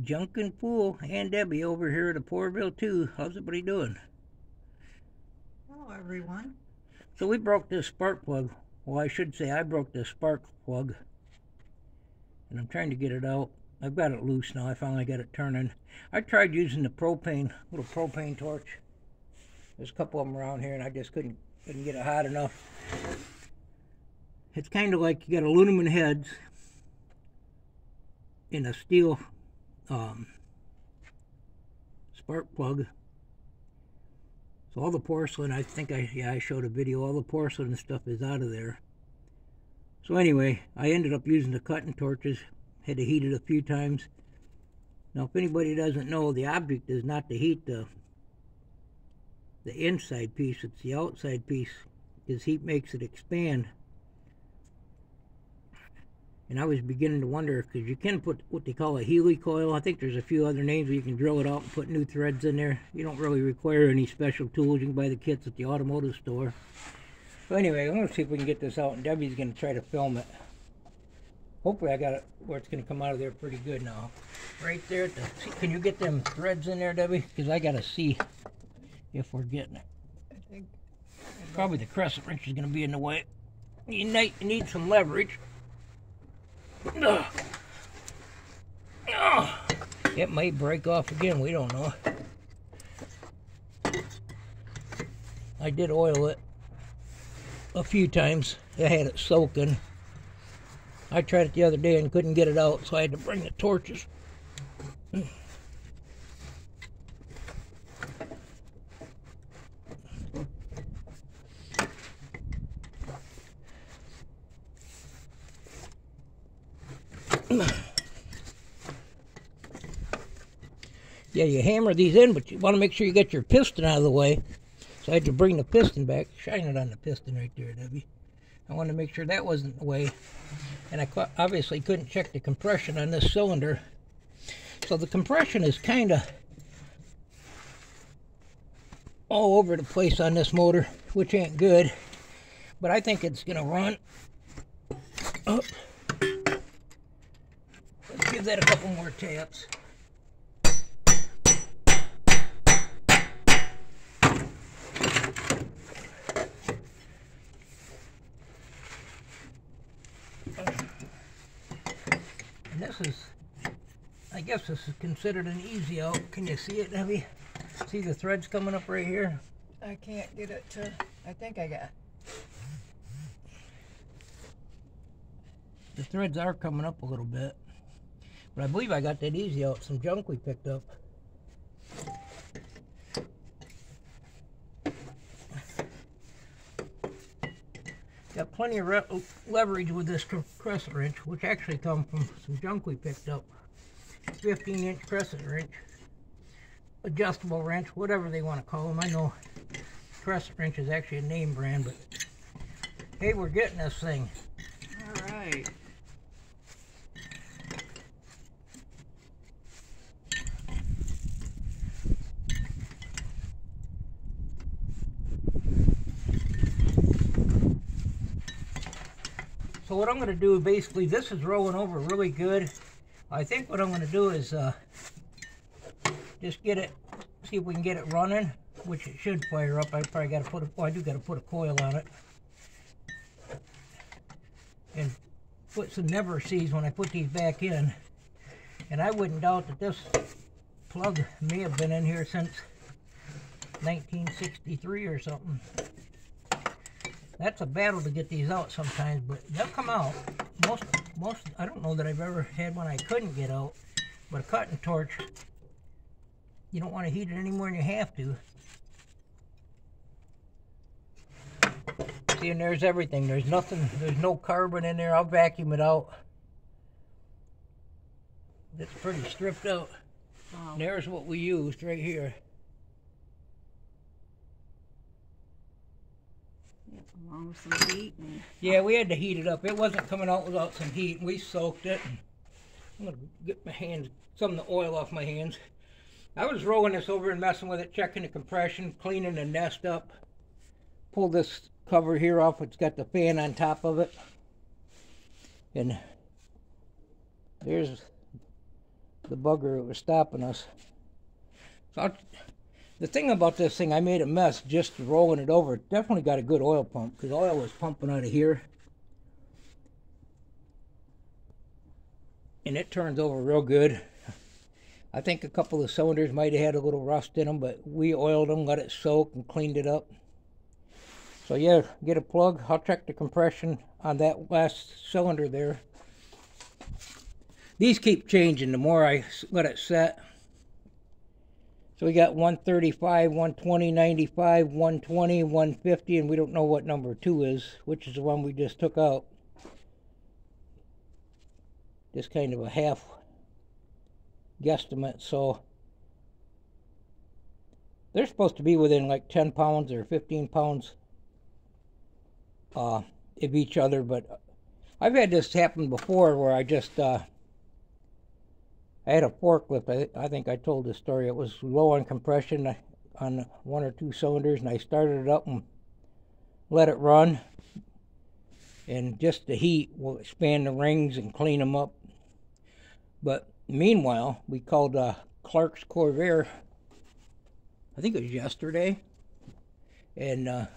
Junkin' Fool and Debbie over here at the Porterville 2. How's everybody doing? Hello, everyone. So we broke this spark plug. Well, I should say I broke this spark plug. And I'm trying to get it out. I've got it loose now. I finally got it turning. I tried using the little propane torch. There's a couple of them around here and I just couldn't get it hot enough. It's kind of like you got aluminum heads in a steel spark plug. So all the porcelain, I think I showed a video, all the porcelain and stuff is out of there. So anyway, I ended up using the cutting torches, had to heat it a few times. Now if anybody doesn't know, the object is not to heat the inside piece, it's the outside piece, because heat makes it expand. And I was beginning to wonder, because you can put what they call a Healy coil. I think there's a few other names where you can drill it out and put new threads in there. You don't really require any special tools. You can buy the kits at the automotive store. So anyway, I'm going to see if we can get this out, and Debbie's going to try to film it. Hopefully I got it where it's going to come out of there pretty good now. Right there, can you get them threads in there, Debbie? Because I got to see if we're getting it. I think Probably the crescent wrench is going to be in the way. You need some leverage. Ugh. Ugh. It may break off again, we don't know. I did oil it a few times. I had it soaking. I tried it the other day and couldn't get it out, so I had to bring the torches. Yeah, you hammer these in, but you want to make sure you get your piston out of the way. So I had to bring the piston back. Shine it on the piston right there, Debbie. I wanted to make sure that wasn't in the way. And I obviously couldn't check the compression on this cylinder. So the compression is kind of all over the place on this motor, which ain't good. But I think it's going to run. Oh. Let's give that a couple more taps. And this is, I guess this is considered an easy out. Can you see it, Debbie? See the threads coming up right here? I can't get it to, I think I got. The threads are coming up a little bit. But I believe I got that easy out, some junk we picked up. Got plenty of leverage with this crescent wrench, which actually come from some junk we picked up. 15-inch crescent wrench, adjustable wrench, whatever they want to call them. I know crescent wrench is actually a name brand, but hey, we're getting this thing. All right. So what I'm going to do, basically, this is rolling over really good. I think what I'm going to do is just get it, see if we can get it running, which it should fire up. I probably got to put I do got to put a coil on it. And put some never sees when I put these back in. And I wouldn't doubt that this plug may have been in here since 1963 or something. That's a battle to get these out sometimes, but they'll come out. Most, I don't know that I've ever had one I couldn't get out, but a cutting torch, you don't want to heat it any more than you have to. See, and there's everything. There's nothing, there's no carbon in there. I'll vacuum it out. It's pretty stripped out. Wow. There's what we used right here. Along with some heat. Yeah, we had to heat it up. It wasn't coming out without some heat, and we soaked it. I'm going to get my hands, some of the oil off my hands. I was rolling this over and messing with it, checking the compression, cleaning the nest up. Pull this cover here off. It's got the fan on top of it. And there's the bugger that was stopping us. So the thing about this thing, I made a mess just rolling it over. It definitely got a good oil pump because oil was pumping out of here. And it turns over real good. I think a couple of cylinders might have had a little rust in them, but we oiled them, let it soak, and cleaned it up. So yeah, get a plug. I'll check the compression on that last cylinder there. These keep changing the more I let it set. So we got 135, 120, 95, 120, 150, and we don't know what number 2 is, which is the one we just took out. Just kind of a half guesstimate. So they're supposed to be within like 10 pounds or 15 pounds of each other, but I've had this happen before where I just I had a forklift. I think I told this story. It was low on compression on 1 or 2 cylinders, and I started it up and let it run, and just the heat will expand the rings and clean them up. But meanwhile, we called Clark's Corvair, I think it was yesterday, and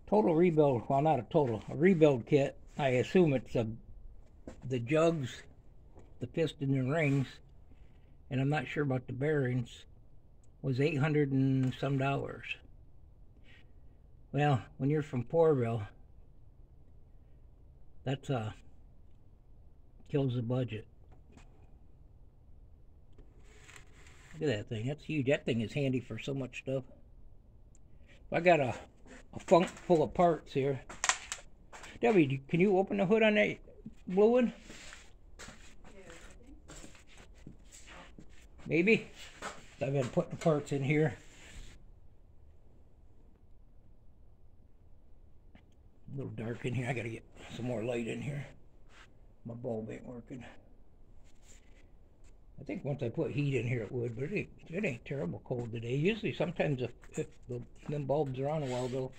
total rebuild, well, not a total, a rebuild kit. I assume it's the jugs, the piston and rings, and I'm not sure about the bearings, was $800 and some. Well, when you're from Corvair, that's kills the budget. Look at that thing, that's huge. That thing is handy for so much stuff. I got a funk full of parts here. Debbie, can you open the hood on that blue one? Maybe? I've been putting the parts in here. A little dark in here. I gotta get some more light in here. My bulb ain't working. I think once I put heat in here it would, but it ain't terrible cold today. Usually sometimes if them bulbs are on a while, they'll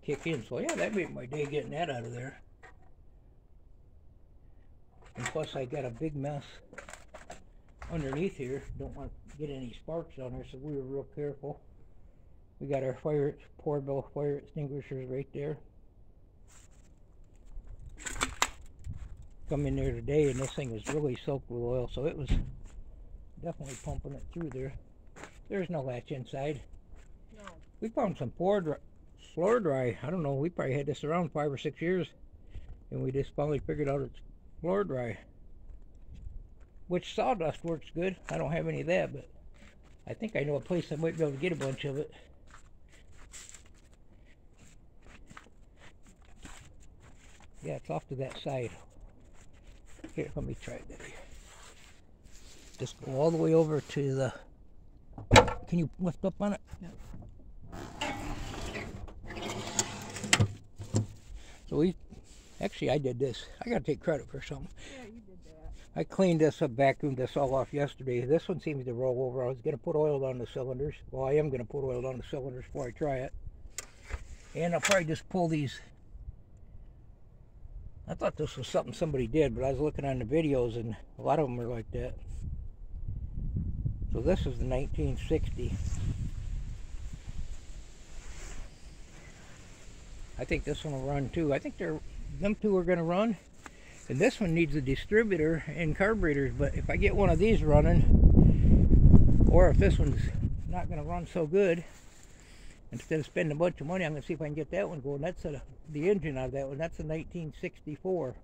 kick in. So yeah, that made my day getting that out of there. And plus I got a big mess underneath here. Don't want to get any sparks on there, so we were real careful. We got our Corvair fire extinguishers right there. Come in there today and this thing was really soaked with oil, so it was definitely pumping it through there. There's no latch inside. No. We found some floor dry. I don't know, we probably had this around 5 or 6 years, and we just finally figured out it's floor dry. Which sawdust works good. I don't have any of that, but I think I know a place I might be able to get a bunch of it. Yeah, it's off to that side. Here, let me try that. Just go all the way over to the... Can you lift up on it? Yeah. So actually I did this. I gotta take credit for something. Yeah, you did that. I cleaned this up, vacuumed this all off yesterday. This one seems to roll over. I was gonna put oil on the cylinders. Well, I am gonna put oil on the cylinders before I try it. And I'll probably just pull these. I thought this was something somebody did, but I was looking on the videos and a lot of them are like that. So this is the 1960. I think this one will run too. I think them two are going to run. And this one needs a distributor and carburetors, but if I get one of these running, or if this one's not going to run so good, instead of spending a bunch of money, I'm going to see if I can get that one going. That's the engine out of that one. That's a 1964.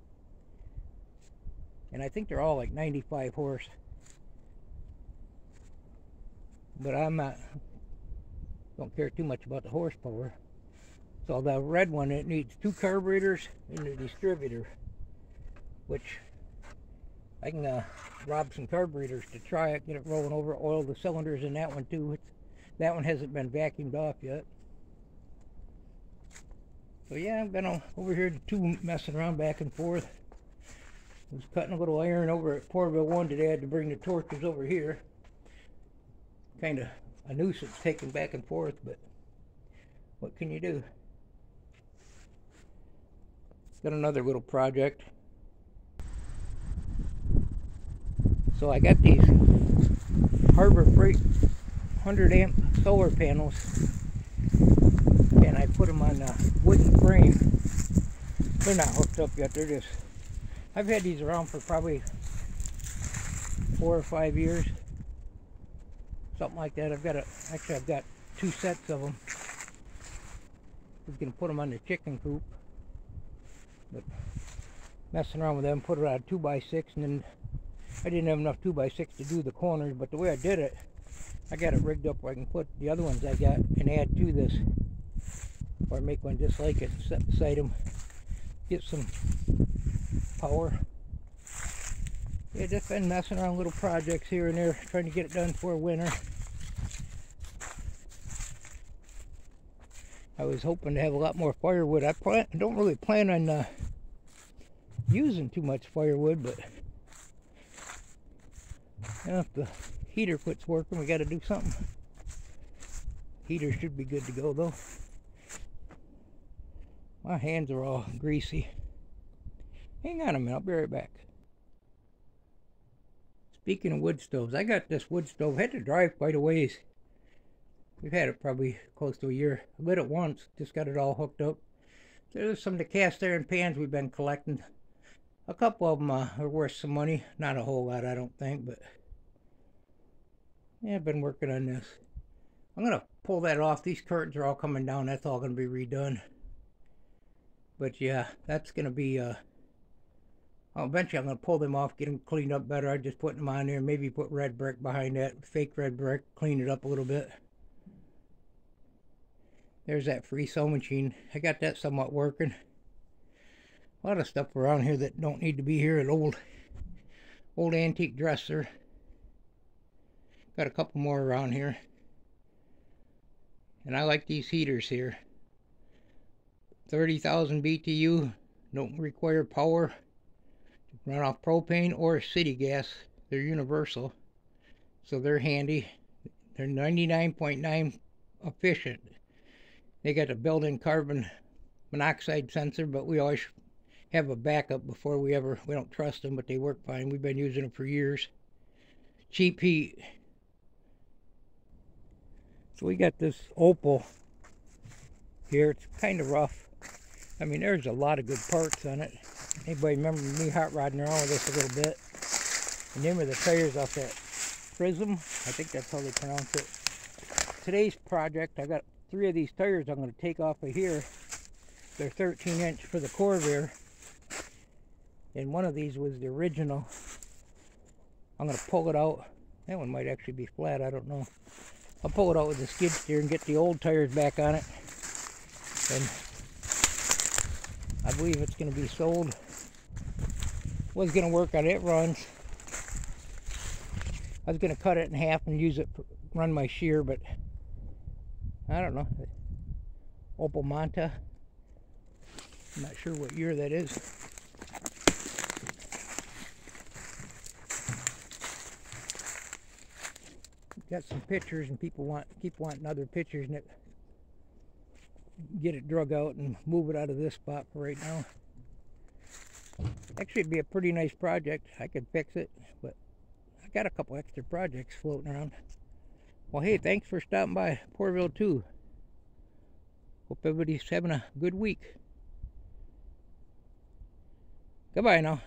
And I think they're all like 95 horse. But don't care too much about the horsepower. So the red one, it needs 2 carburetors and a distributor, which I can rob some carburetors to try it, get it rolling over, oil the cylinders in that one too. That one hasn't been vacuumed off yet. So yeah, I've been over here too, messing around back and forth. I was cutting a little iron over at Corvair 1 today. I had to bring the torches over here. Kind of a nuisance taking back and forth, but what can you do? Got another little project. So I got these Harbor Freight 100 amp solar panels, and I put them on a wooden frame. They're not hooked up yet. They're just, I've had these around for probably 4 or 5 years, something like that. I've got 2 sets of them. I was gonna put them on the chicken coop, but messing around with them, put it on a 2x6, and then I didn't have enough 2x6 to do the corners, but the way I did it, I got it rigged up where I can put the other ones I got and add to this, or make one just like it, set beside them, get some power. Yeah, just been messing around with little projects here and there, trying to get it done for winter. I was hoping to have a lot more firewood. I don't really plan on using too much firewood, but if the heater quits working, we got to do something. Heater should be good to go though. My hands are all greasy. Hang on a minute, I'll be right back. Speaking of wood stoves, I got this wood stove. Had to drive quite a ways. We've had it probably close to a year. I lit it once, just got it all hooked up. There's some of the cast iron pans we've been collecting. A couple of them are worth some money. Not a whole lot, I don't think, but yeah, I've been working on this. I'm going to pull that off. These curtains are all coming down. That's all going to be redone. But yeah, that's going to be, eventually I'm going to pull them off, get them cleaned up better. I just put them on there, maybe put red brick behind that, fake red brick, clean it up a little bit. There's that free sewing machine. I got that somewhat working. A lot of stuff around here that don't need to be here. An old antique dresser. Got a couple more around here. And I like these heaters here. 30,000 BTU. Don't require power. Run off propane or city gas. They're universal. So they're handy. They're 99.9 efficient. They got a built-in carbon monoxide sensor, but we always have a backup before we don't trust them, but they work fine. We've been using them for years. Cheap heat. So we got this opal here. It's kind of rough. I mean, there's a lot of good parts on it. Anybody remember me hot rodding around with this a little bit? The name of the tires off that Prism, I think that's how they pronounce it. Today's project, I got 3 of these tires I'm going to take off of here. They're 13-inch for the Corvair. And one of these was the original. I'm going to pull it out. That one might actually be flat, I don't know. I'll pull it out with the skid steer and get the old tires back on it. And I believe it's going to be sold. Was going to work on it, runs. I was going to cut it in half and use it for run my shear, but I don't know. Opal Manta. I'm not sure what year that is. Got some pictures, and people keep wanting other pictures, and get it drug out and move it out of this spot for right now. Actually, it'd be a pretty nice project. I could fix it, but I got a couple extra projects floating around. Well, hey, thanks for stopping by Porterville 2. Hope everybody's having a good week. Goodbye now.